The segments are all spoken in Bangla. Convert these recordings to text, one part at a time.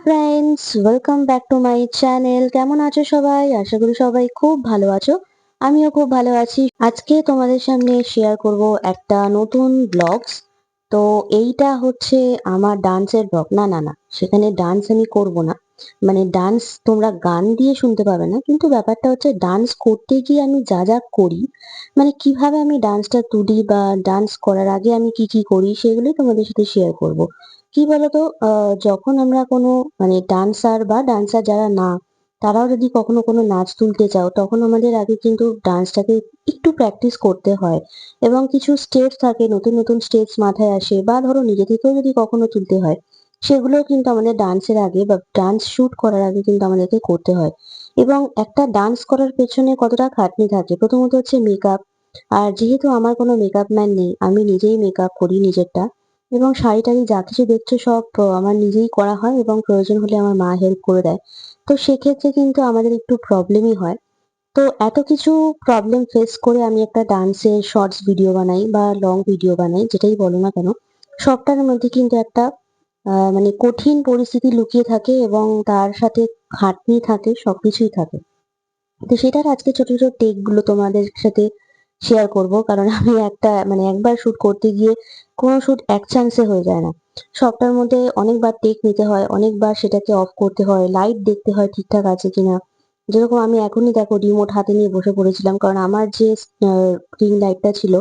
Friends, welcome back to my channel. কেমন আছো সবাই? আশা করি সবাই খুব ভালো আছো। আমিও খুব ভালো আছি। আজকে তোমাদের সামনে শেয়ার করব একটা নতুন ব্লগস। তো এইটা হচ্ছে আমার ডান্সের ব্লগ। না না না, সেখানে ডান্স আমি করব না। মানে ডান্স তোমরা গান দিয়ে শুনতে পাবে না, কিন্তু ব্যাপারটা হচ্ছে ডান্স করতে গিয়ে আমি যা যা করি, মানে কিভাবে আমি ডান্সটা তুলি বা ডান্স করার আগে আমি কি কি করি সেগুলোই তোমাদের সাথে শেয়ার করব। কি বলতো, যখন আমরা কোনো মানে ডান্সার বা ডান্সার যারা না, তারাও যদি কখনো কোনো নাচ তুলতে চাও, তখন আমাদের আগে কিন্তু ডান্সটাকে একটু প্র্যাকটিস করতে হয়। এবং কিছু স্টেপস থাকে, নতুন নতুন স্টেপস মাথায় আসে, বা ধরো নিজে থেকেও যদি কখনো তুলতে হয়, সেগুলোও কিন্তু আমাদের ডান্সের আগে বা ডান্স শুট করার আগে কিন্তু আমাদেরকে করতে হয়। এবং একটা ডান্স করার পেছনে কতটা খাটনি থাকে, প্রথমত হচ্ছে মেকআপ। আর যেহেতু আমার কোনো মেকআপ ম্যান নেই, আমি নিজেই মেকআপ করি নিজেরটা। এবং শাড়ি-টাড়ি যা কিছু দেখছো সব আমার নিজেই করা হয়, এবং প্রয়োজন হলে আমার মা হেল্প করে দেয়। তো সেক্ষেত্রে কিন্তু আমাদের একটু প্রবলেমই হয়। তো এত কিছু প্রবলেম ফেস করে আমি একটা ডান্সের শর্টস ভিডিও বানাই বা লং ভিডিও বানাই, যেটাই বলো না কেন, সবটার মধ্যে কিন্তু একটা মানে কঠিন পরিস্থিতি লুকিয়ে থাকে, এবং তার সাথে খাটনি থাকে, সবকিছুই থাকে। তো সেটার আজকে ছোট ছোট টেক গুলো তোমাদের সাথে শেয়ার করব। কারণ আমি একটা মানে একবার শুট করতে গিয়ে কোনো শুট এক চান্সে হয়ে যায় না। সবটার মধ্যে অনেকবার টেক নিতে হয়, অনেকবার সেটাকে অফ করতে হয়, লাইট দেখতে হয় ঠিকঠাক আছে কিনা। যেরকম আমি এখনই দেখো রিমোট হাতে নিয়ে বসে পড়েছিলাম, কারণ আমার যে রিং লাইটটা ছিল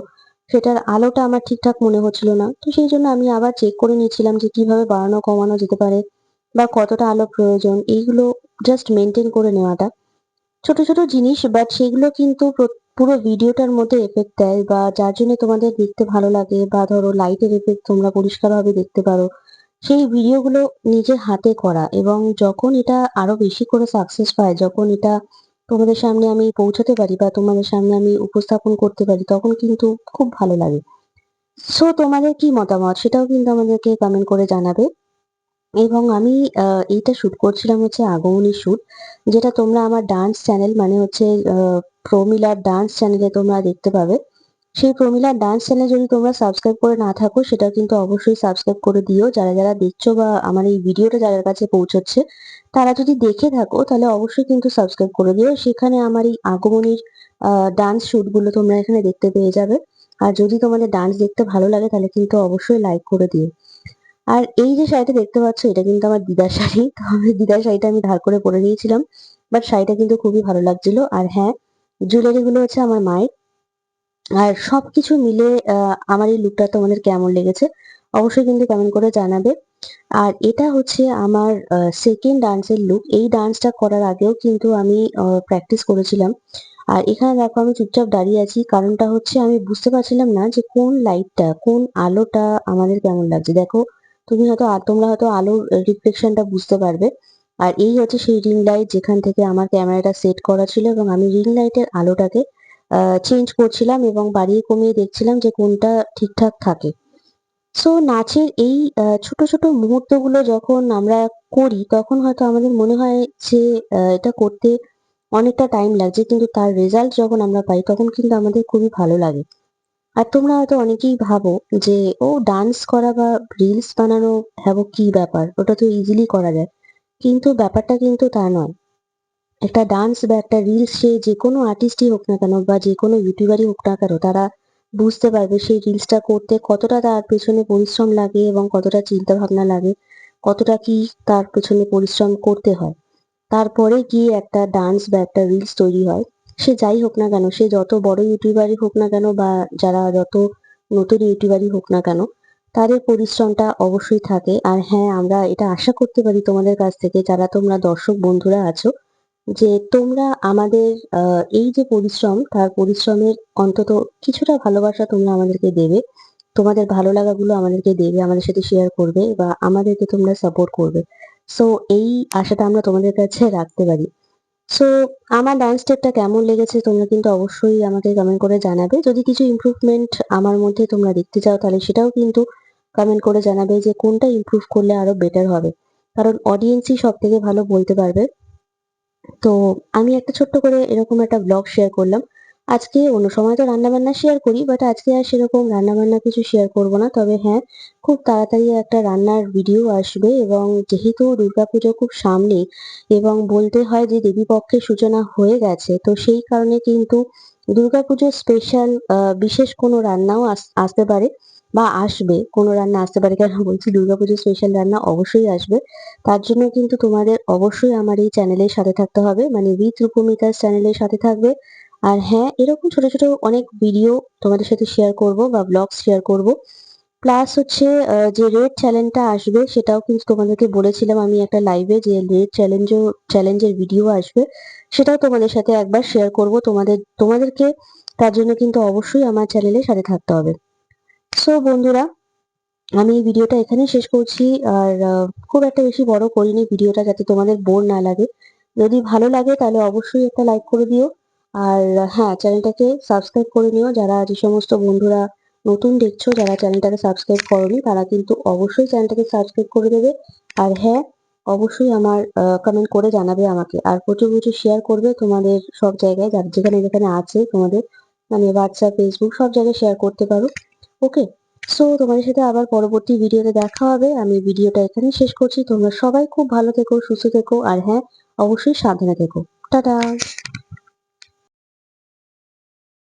সেটার আলোটা আমার ঠিকঠাক মনে হচ্ছিল না। তো সেই জন্য আমি আবার চেক করে নিচ্ছিলাম যে কিভাবে বাড়ানো কমানো যেতে পারে, বা কতটা আলো প্রয়োজন, এইগুলো জাস্ট মেনটেন করে নেওয়াটা ছোট ছোট জিনিস, বাট সেগুলো কিন্তু পুরো ভিডিওটার মধ্যে এফেক্ট দেয়, বা যার জন্য তোমাদের দেখতে ভালো লাগে, বা ধরো লাইটের এফেক্ট তোমরা পরিষ্কারভাবে দেখতে পারো। সেই ভিডিওগুলো নিজে হাতে করা, এবং যখন এটা আরো বেশি করে সাকসেস পায়, যখন এটা তোমাদের সামনে আমি পৌঁছাতে পারি বা তোমাদের সামনে আমি উপস্থাপন করতে পারি, তখন কিন্তু খুব ভালো লাগে। সো তোমাদের কি মতামত সেটাও কিন্তু আমাদেরকে কমেন্ট করে জানাবে। এবং আমি এইটা শুট করছিলাম হচ্ছে আগমনী শুট, যেটা তোমরা আমার ডান্স চ্যানেল মানে হচ্ছে প্রমিলার ডান্স চ্যানেলে তোমরা দেখতে পাবে। সেই প্রমিলার ডান্স চ্যানেল যদি তোমরা সাবস্ক্রাইব করে না থাকো, সেটা কিন্তু অবশ্যই সাবস্ক্রাইব করে দিও। যারা যারা দেখছো বা আমার এই ভিডিওটা যাদের কাছে পৌঁছচ্ছে, তারা যদি দেখে থাকো তাহলে অবশ্যই কিন্তু সাবস্ক্রাইব করে দিও। সেখানে আমার এই আগমনীর ডান্স শুট গুলো তোমরা এখানে দেখতে পেয়ে যাবে। আর যদি তোমাদের ডান্স দেখতে ভালো লাগে তাহলে কিন্তু অবশ্যই লাইক করে দিও। আর এই যে শাড়িটা দেখতে পাচ্ছ, এটা কিন্তু আমার দিদার শাড়ি। তো আমি দিদার শাড়িটা আমি ধার করে পরে নিয়েছিলাম। বাট শাড়িটা কিন্তু খুবই ভালো লাগছিল। আর হ্যাঁ, জুয়েলারি গুলো হচ্ছে আমার মায়ের। আর সবকিছু মিলে আমার এই লুকটা তোমাদের কেমন লেগেছে অবশ্যই কিন্তু কমেন্ট করে জানাবে। আর এটা হচ্ছে আমার সেকেন্ড ডান্সের লুক। এই ডান্সটা করার আগেও কিন্তু আমি প্র্যাকটিস করেছিলাম। আর এখানে দেখো আমি চুপচাপ দাঁড়িয়ে আছি, কারণটা হচ্ছে আমি বুঝতে পারছিলাম না যে কোন লাইটটা, কোন আলোটা আমাদের কেমন লাগছে। দেখো, তোমরা হয়তো আলোর রিফ্লেকশনটা বুঝতে পারবে। আর এই হচ্ছে সেই রিং লাইট যেখান থেকে আমার ক্যামেরাটা সেট করা ছিল, এবং আমি রিং লাইটের আলোটাকে চেঞ্জ করছিলাম এবং বাড়িয়ে কমিয়ে দেখছিলাম যে কোনটা ঠিকঠাক থাকে। সো নাচের এই ছোট ছোট মুহূর্তগুলো যখন আমরা করি, তখন হয়তো আমাদের মনে হয় যে এটা করতে অনেকটা টাইম লাগছে, কিন্তু তার রেজাল্ট যখন আমরা পাই তখন কিন্তু আমাদের খুবই ভালো লাগে। আর তোমরা হয়তো অনেকেই ভাবো যে ও ডান্স করা বা রিলস বানানো, হ্যাঁ কি ব্যাপার, ওটা তো ইজিলি করা যায়। কিন্তু ব্যাপারটা কিন্তু তা নয়। একটা ডান্স বা একটা রিলস, সে যেকোনো আর্টিস্টই হোক না কেন বা যেকোনো ইউটিউবারই হোক না কেন, তারা বুঝতে পারবে সেই রিলসটা করতে কতটা তার পেছনে পরিশ্রম লাগে, এবং কতটা চিন্তা ভাবনা লাগে, কতটা কি তার পেছনে পরিশ্রম করতে হয়। তারপরে গিয়ে একটা ডান্স বা একটা রিলস তৈরি হয়। সে যাই হোক না কেন, সে যত বড় ইউটিউবারই হোক না কেন, বা যারা যত নতুন ইউটিউবারই হোক না কেন, তাদের পরিশ্রমটা অবশ্যই থাকে। আর হ্যাঁ, আমরা এটা আশা করতে পারি তোমাদের কাছ থেকে, যারা তোমরা দর্শক বন্ধুরা আছো, যে তোমরা আমাদের এই যে পরিশ্রম, তার পরিশ্রমের অন্তত কিছুটা ভালোবাসা তোমরা আমাদেরকে দেবে। তোমাদের ভালো লাগাগুলো আমাদেরকে দেবে, আমাদের সাথে শেয়ার করবে, বা আমাদেরকে তোমরা সাপোর্ট করবে। সো এই আশাটা আমরা তোমাদের কাছে রাখতে পারি। সো আমার ডান্স স্টেপটা কেমন লেগেছে তোমরা কিন্তু অবশ্যই আমাকে কমেন্ট করে জানাবে। যদি কিছু ইমপ্রুভমেন্ট আমার মধ্যে তোমরা দেখতে চাও, তাহলে সেটাও কিন্তু কমেন্ট করে জানাবে যে কোনটা ইমপ্রুভ করলে আরো বেটার হবে। কারণ অডিয়েন্সই সব থেকে ভালো বলতে পারবে। তো আমি একটা ছোট্ট করে এরকম একটা ব্লগ শেয়ার করলাম। আজকে অন্য সময় তো রান্নাবান্না শেয়ার করি, বাট আজকে আর সেরকম রান্নাবান্না কিছু শেয়ার করব না। তবে হ্যাঁ, খুব তাড়াতাড়ি একটা রান্নার ভিডিও আসবে এবং যেহেতু দুর্গাপুজো খুব সামনে এবং বলতে হয় যে দেবীপক্ষের সূচনা হয়ে গেছে, তো সেই কারণে কিন্তু দুর্গাপুজোর স্পেশাল বিশেষ কোনো রান্নাও আসতে পারে বা আসবে। কোনো রান্না আসতে পারে কেন বলছি, দুর্গাপুজোর স্পেশাল রান্না অবশ্যই আসবে। তার জন্য কিন্তু তোমাদের অবশ্যই আমার এই চ্যানেলের সাথে থাকতে হবে, মানে উইথ রূপমিতাস চ্যানেলের সাথে থাকবে। আর হ্যাঁ, এরকম ছোট, ছোট অনেক ভিডিও তোমাদের সাথে শেয়ার করব বা ব্লগস শেয়ার করব। প্লাস হচ্ছে যে রেড চ্যালেঞ্জটা আসবে সেটাও কিন্তু তোমাদেরকে বলেছিলাম আমি একটা লাইভে যে রেড চ্যালেঞ্জের ভিডিও আসবে। সেটাও তোমাদের সাথে একবার শেয়ার করব। তোমাদেরকে তার জন্য কিন্তু অবশ্যই আমার চ্যানেলের সাথে থাকতে হবে। সো বন্ধুরা, আমি এই ভিডিওটা এখানেই শেষ করছি। আর খুব একটা বেশি বড় করিনি ভিডিওটা, যাতে তোমাদের বোর না লাগে। যদি ভালো লাগে তাহলে অবশ্যই একটা লাইক করে দিও। আর হ্যাঁ, চ্যানেলটাকে সাবস্ক্রাইব করে নিও। যারা যে সমস্ত বন্ধুরা নতুন দেখছো, যারা চ্যানেলটাকে সাবস্ক্রাইব করোনি, তারা কিন্তু অবশ্যই চ্যানেলটাকে সাবস্ক্রাইব করে দেবে। আর হ্যাঁ, অবশ্যই আমার কমেন্ট করে জানাবে আমাকে। আর প্রচুর, প্রচুর শেয়ার করবে তোমাদের সব জায়গায়, যার যেখানে, যেখানে আছে তোমাদের, মানে হোয়াটসঅ্যাপ, ফেসবুক সব জায়গায় শেয়ার করতে পারো। ওকে? সো তোমাদের সাথে আবার পরবর্তী ভিডিওতে দেখা হবে। আমি ভিডিওটা এখানেই শেষ করছি। তোমরা সবাই খুব ভালো থেকো, সুস্থ থেকো আর হ্যাঁ, অবশ্যই সাবধানে থেকো। টাটা!